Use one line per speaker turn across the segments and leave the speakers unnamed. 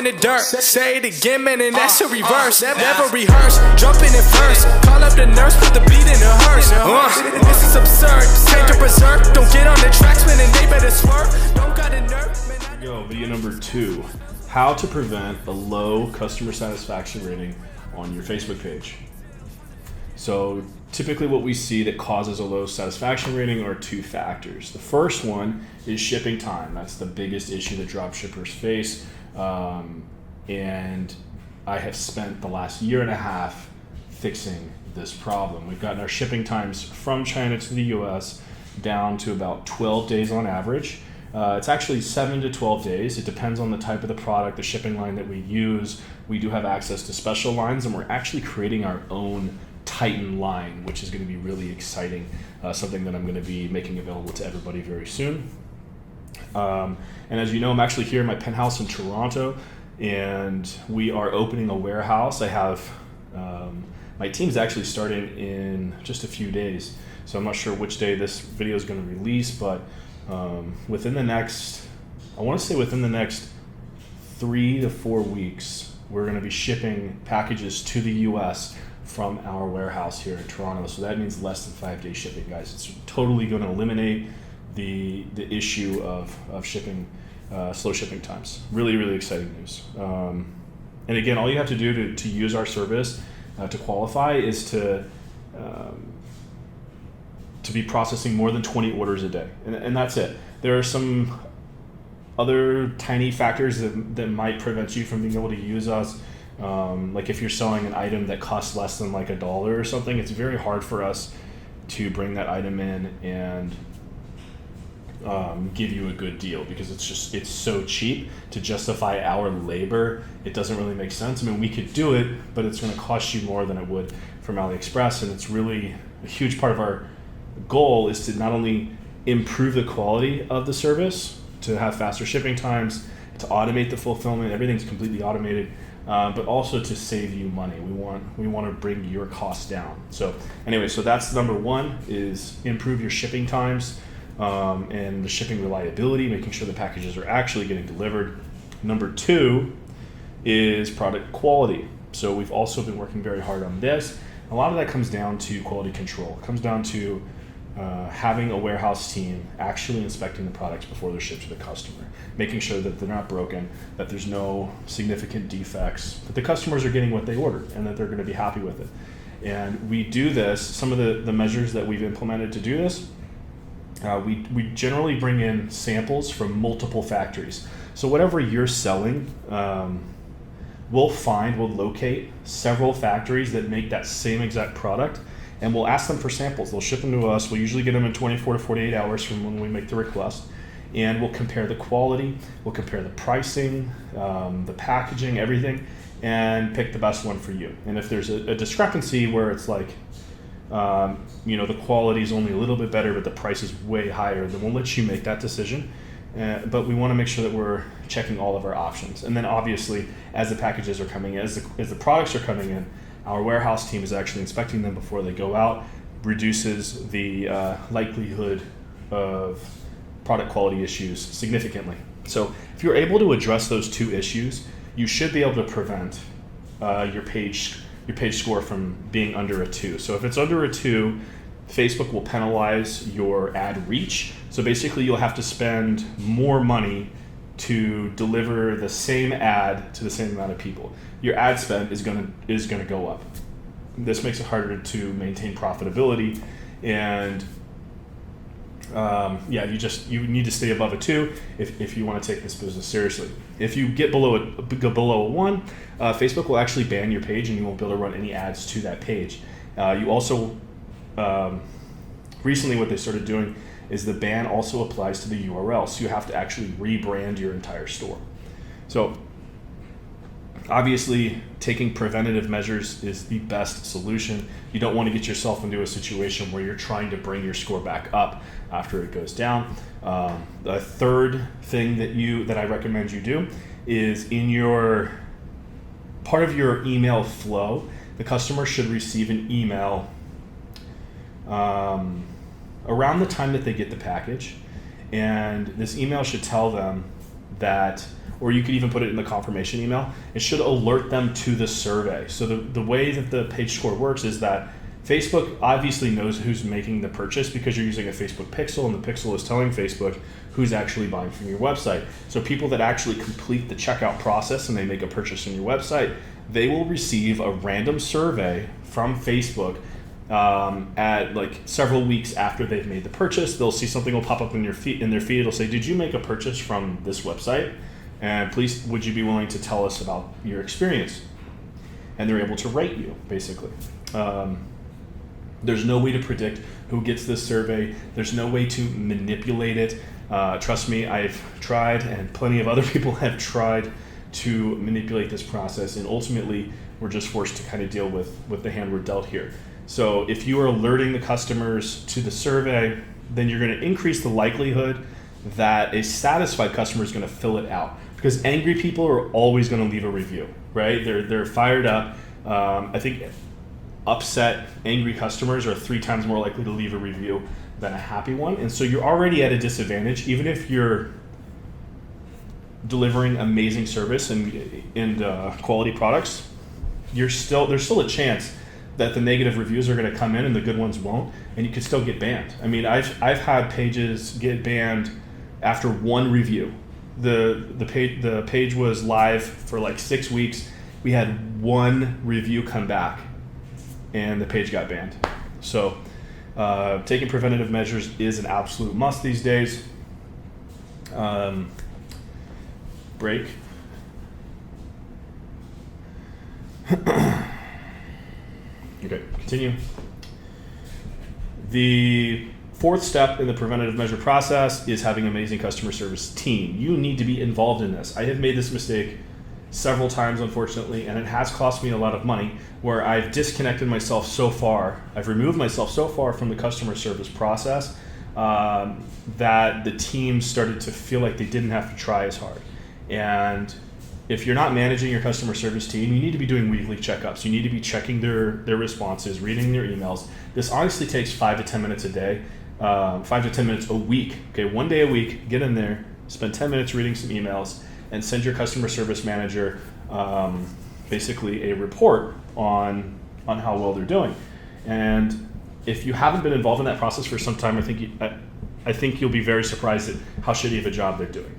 in the dirt. Say it again, man, and that's a reverse. Never rehearse, jumping in first. Call up the nurse, put the beat in the hearse. This is absurd. Take the berserk. Don't get on the tracks, man, and they better swerve. Don't got a nerve.
Go, video number 2. How to prevent a low customer satisfaction rating on your Facebook page. So typically what we see that causes a low satisfaction rating are 2 factors. The first one is shipping time. That's the biggest issue that dropshippers face. And I have spent the last year and a half fixing this problem. We've gotten our shipping times from China to the US down to about 12 days on average. It's actually 7 to 12 days. It depends on the type of the product, the shipping line that we use. We do have access to special lines, and we're actually creating our own Titan line, which is going to be really exciting, something that I'm going to be making available to everybody very soon. And as you know, I'm actually here in my penthouse in Toronto, and we are opening a warehouse. I have my team's actually starting in just a few days, so I'm not sure which day this video is going to release, but within the next 3 to 4 weeks, we're going to be shipping packages to the US from our warehouse here in Toronto. So that means less than 5-day shipping, guys. It's totally going to eliminate the issue of shipping, slow shipping times. Really, really exciting news. And again, all you have to do to use our service to qualify is to be processing more than 20 orders a day, and that's it. There are some other tiny factors that might prevent you from being able to use us. Like if you're selling an item that costs less than like $1 or something, it's very hard for us to bring that item in and give you a good deal, because it's so cheap to justify our labor. It doesn't really make sense. I mean, we could do it, but it's going to cost you more than it would from AliExpress, and it's really a huge part of our goal is to not only improve the quality of the service, to have faster shipping times, to automate the fulfillment. Everything's completely automated. But also to save you money. We want to bring your costs down. So anyway, so that's number 1, is improve your shipping times and the shipping reliability, making sure the packages are actually getting delivered. Number 2 is product quality. So we've also been working very hard on this. A lot of that comes down to quality control. It comes down to having a warehouse team actually inspecting the products before they're shipped to the customer, making sure that they're not broken, that there's no significant defects, that the customers are getting what they ordered, and that they're going to be happy with it. And we do this, some of the measures that we've implemented to do this, we generally bring in samples from multiple factories. So whatever you're selling, we'll locate several factories that make that same exact product, and we'll ask them for samples. They'll ship them to us. We'll usually get them in 24 to 48 hours from when we make the request. And we'll compare the quality, we'll compare the pricing, the packaging, everything, and pick the best one for you. And if there's a discrepancy where it's like, the quality is only a little bit better, but the price is way higher, then we'll let you make that decision. But we want to make sure that we're checking all of our options. And then obviously, as the packages are coming in, as the products are coming in, our warehouse team is actually inspecting them before they go out, reduces the likelihood of product quality issues significantly. So if you're able to address those 2 issues, you should be able to prevent your page score from being under a 2. So if it's under a 2, Facebook will penalize your ad reach. So basically you'll have to spend more money to deliver the same ad to the same amount of people. Your ad spend is going to go up. This makes it harder to maintain profitability, and you need to stay above a 2 if you want to take this business seriously. If you go below a 1, Facebook will actually ban your page, and you won't be able to run any ads to that page. You also recently what they started doing is the ban also applies to the URL, so you have to actually rebrand your entire store. So obviously, taking preventative measures is the best solution. You don't want to get yourself into a situation where you're trying to bring your score back up after it goes down. The third thing that I recommend you do is in your part of your email flow, the customer should receive an email around the time that they get the package, and this email should tell them that, or you could even put it in the confirmation email. It should alert them to the survey. So the way that the page score works is that Facebook obviously knows who's making the purchase because you're using a Facebook pixel, and the pixel is telling Facebook who's actually buying from your website. So people that actually complete the checkout process and they make a purchase on your website, they will receive a random survey from Facebook at like several weeks after they've made the purchase. They'll see something will pop up in their feed. It'll say, "Did you make a purchase from this website? And please, would you be willing to tell us about your experience?" And they're able to rate you, basically. There's no way to predict who gets this survey. There's no way to manipulate it. Trust me, I've tried, and plenty of other people have tried to manipulate this process, and ultimately we're just forced to kind of deal with the hand we're dealt here. So if you are alerting the customers to the survey, then you're going to increase the likelihood that a satisfied customer is going to fill it out, because angry people are always going to leave a review, right? They're fired up. I think upset, angry customers are 3 times more likely to leave a review than a happy one. And so you're already at a disadvantage. Even if you're delivering amazing service and quality products, there's still a chance that the negative reviews are going to come in and the good ones won't, and you could still get banned. I mean, I've had pages get banned after 1 review. The page was live for like 6 weeks. We had 1 review come back, and the page got banned. So taking preventative measures is an absolute must these days. Break. Okay, continue. The 4th step in the preventative measure process is having an amazing customer service team. You need to be involved in this. I have made this mistake several times, unfortunately, and it has cost me a lot of money, where I've disconnected myself so far, I've removed myself so far from the customer service process that the team started to feel like they didn't have to try as hard. And if you're not managing your customer service team, you need to be doing weekly checkups. You need to be checking their responses, reading their emails. This honestly takes 5 to 10 minutes a day, 5 to 10 minutes a week. Okay, 1 day a week, get in there, spend 10 minutes reading some emails, and send your customer service manager basically a report on how well they're doing. And if you haven't been involved in that process for some time, I think you'll be very surprised at how shitty of a job they're doing.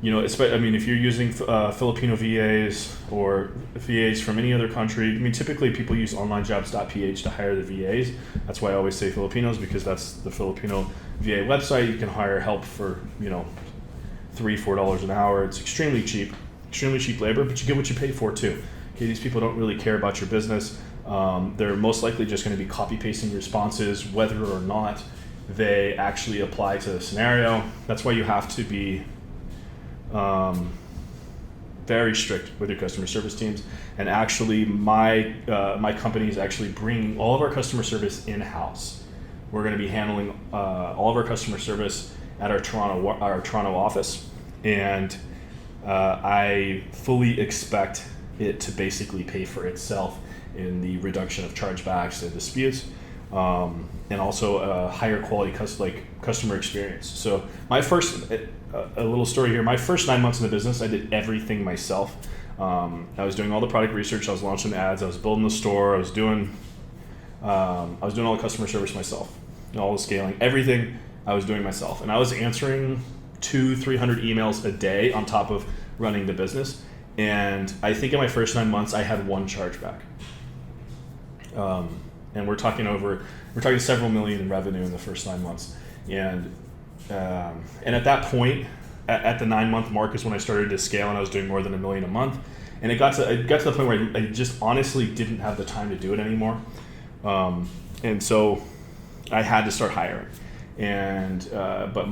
If you're using Filipino VAs or VAs from any other country, typically people use onlinejobs.ph to hire the VAs. That's why I always say Filipinos, because that's the Filipino VA website. You can hire help for, $3-4 an hour. It's extremely cheap labor, but you get what you pay for too. Okay, these people don't really care about your business. They're most likely just going to be copy pasting responses, whether or not they actually apply to the scenario. That's why you have to be very strict with your customer service teams. And actually, my company is actually bringing all of our customer service in-house. We're going to be handling all of our customer service at our Toronto office, and I fully expect it to basically pay for itself in the reduction of chargebacks and disputes, and also a higher quality customer experience. So a little story here. My first 9 months in the business, I did everything myself. I was doing all the product research. I was launching ads. I was building the store. I was doing all the customer service myself, all the scaling, everything I was doing myself. And I was answering 200-300 emails a day on top of running the business. And I think in my first 9 months, I had 1 chargeback. And we're talking several million in revenue in the first 9 months. And at that point, at the 9-month mark is when I started to scale, and I was doing more than $1 million a month. And it got to the point where I just honestly didn't have the time to do it anymore. And so I had to start hiring. And but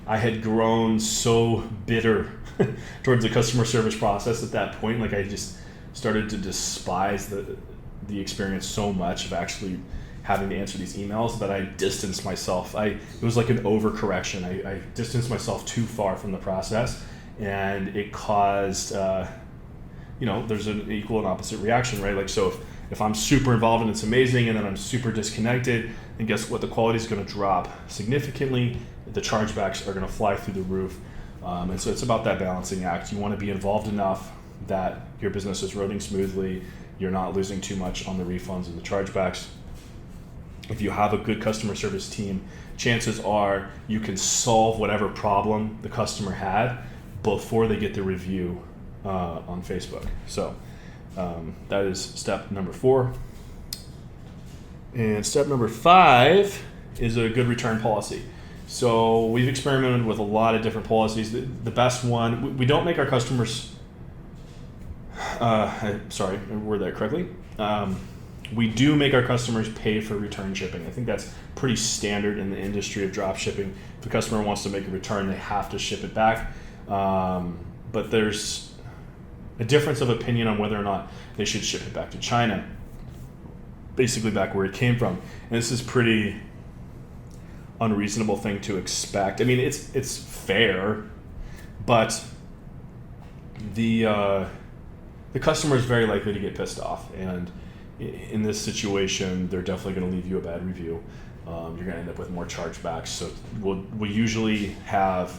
I had grown so bitter towards the customer service process at that point. Like, I just started to despise the experience so much of actually having to answer these emails that I distanced myself. It was like an overcorrection. I distanced myself too far from the process, and it caused, there's an equal and opposite reaction, right? Like, so If I'm super involved and it's amazing, and then I'm super disconnected, then guess what? The quality is going to drop significantly. The chargebacks are going to fly through the roof. And so it's about that balancing act. You want to be involved enough that your business is running smoothly, you're not losing too much on the refunds and the chargebacks. If you have a good customer service team, chances are you can solve whatever problem the customer had before they get the review on Facebook. So that is step number 4. And step number 5 is a good return policy. So we've experimented with a lot of different policies. The best one, we don't make our customers, sorry, I worded that correctly. We do make our customers pay for return shipping. I think that's pretty standard in the industry of drop shipping. If a customer wants to make a return, they have to ship it back. But there's a difference of opinion on whether or not they should ship it back to China, basically back where it came from. And this is pretty unreasonable thing to expect. I mean, it's fair, but the customer is very likely to get pissed off, and in this situation, they're definitely going to leave you a bad review. You're going to end up with more chargebacks. So we usually have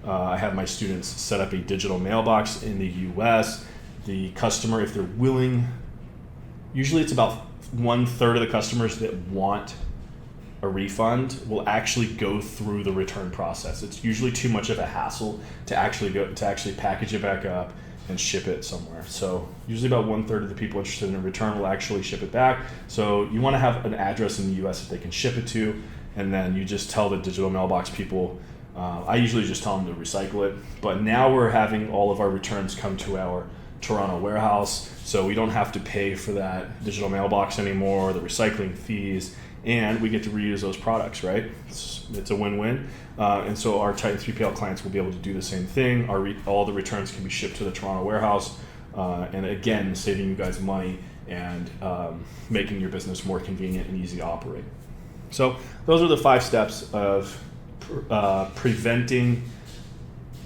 I have my students set up a digital mailbox in the U.S. The customer, if they're willing, usually it's about 1/3 of the customers that want a refund will actually go through the return process. It's usually too much of a hassle to actually package it back up and ship it somewhere. So usually about 1/3 of the people interested in a return will actually ship it back. So you want to have an address in the US that they can ship it to, and then you just tell the digital mailbox people, I usually just tell them to recycle it, but now we're having all of our returns come to our Toronto warehouse, so we don't have to pay for that digital mailbox anymore, the recycling fees, and we get to reuse those products, right? It's a win-win. And so our Titan 3PL clients will be able to do the same thing. All the returns can be shipped to the Toronto warehouse, and again, saving you guys money and making your business more convenient and easy to operate. So those are the 5 steps of preventing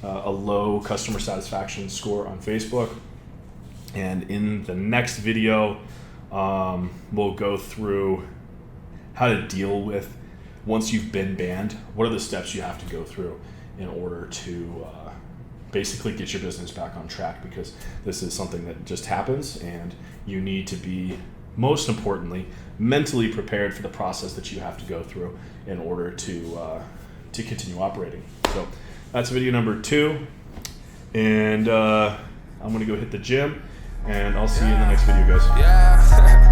a low customer satisfaction score on Facebook. And in the next video, we'll go through how to deal with, once you've been banned, what are the steps you have to go through in order to basically get your business back on track, because this is something that just happens, and you need to be, most importantly, mentally prepared for the process that you have to go through in order to continue operating. So that's video number 2, and I'm gonna go hit the gym, and I'll see you in the next video, guys.
Yeah.